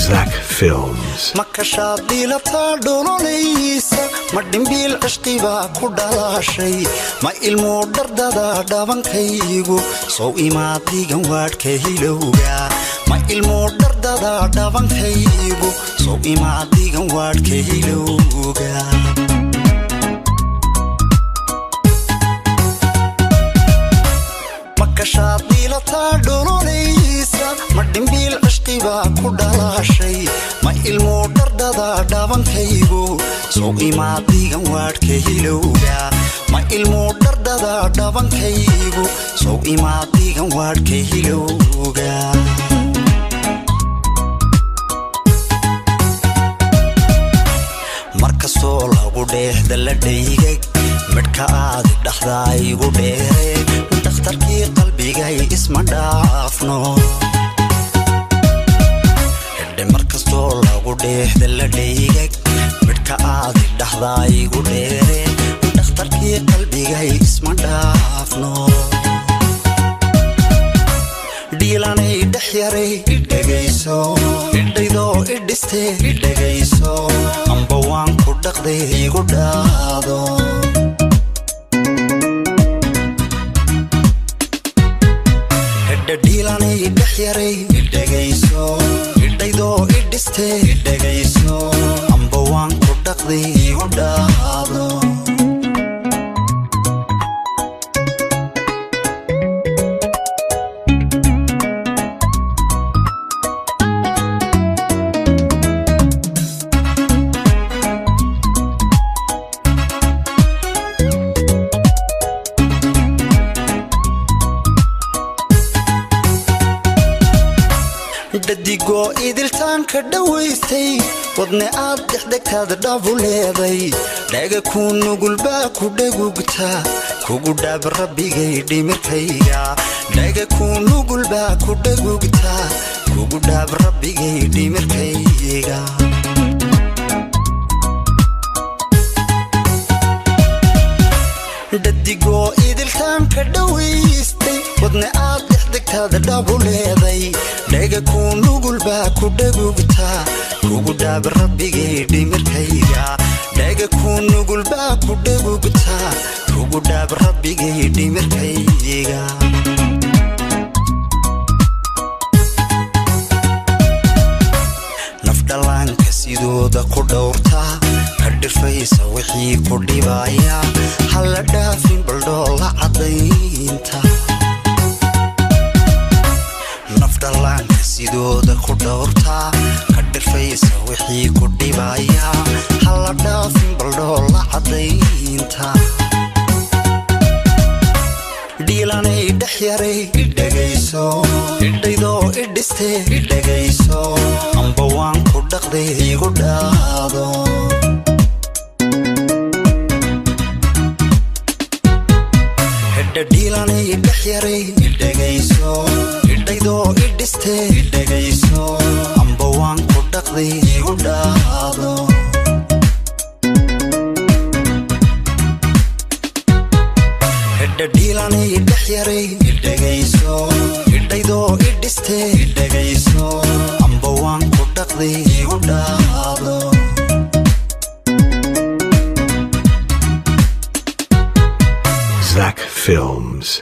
Zach Films. makashaadii la taadholonaysa ma dhimbiil cishqibaa ku dhalaashay ma ilmo dhardada dhabankaygu soo imaadigan waadhka hilowga ma ilmo dhardada dhabankaygu soo imaadigan waadhka hilowga makashaadii la taadholonaysa ma dhimbiil cishqibaa ku dhalaashay ma ilmo dhardada dhabankaygu soo imaadigan waadhka hilowga ma ilmo dhardada dhabankaygu soo imaadigan waadhka hilowga markastoo lagu dheehda la dhaygay midhka aadi dhaxdaa igu dheere dhakhtarkii qalbigay isma dhaafno markastoo lagu dheehda la dhaygay midhka aadi dhaxdaa igu dheere dhakhtarkii qalbigay isma dhaafno dhiilanay dhex yaray idhagayso idhaydoo idhiste idhagayso amba waan ku dhaqday igu dhaado dhiilanay dhex yaray idhagayso idhaydoo idhiste idhagayso amba waan ku dhaqday igu dhaado dadigoo idiltaanka dhawaystay wadne aad dhexdegtaada dhabu leeday dhaga ku nugulbaa ku dhagugta kugu dhaab rabbigay dhimirkayga dhaga ku nugulbaa ku dhagugta kugu dhaab rabbigay dhimirkayga dadigoo idiltaanka dhawaystay wadne aad dhexdegtaada dhabu leeday dhaga ku nugulbaa ku dhagugta kugu dhaab rabbigay dhimirkayga dhaga ku nugulbaa ku dhagugta kugu dhaab rabbigay dhimirkayga nafdhalaanka sidooda ku dhowrta ka dhirfaysa wixii ku dhibaya halla dhaafin baldhoola caddaynta nafdhalaanka sidooda ku dhowrta ka dhirfaysa wixii ku dhibaya halla dhaafin baldhoola caddaynta dhiilanay dhex yaray idhagayso idhaydoo idhiste idhagayso amba waan ku dhaqday igu dhaado dhiilanay dhex yaray idhagayso idhaydoo idhiste idhagayso amba waan ku dhaqday igu dhaado dhiilanay dhex yaray idhagayso idhaydoo idhiste idhagayso amba waan ku dhaqday igu dhaado Zach Films.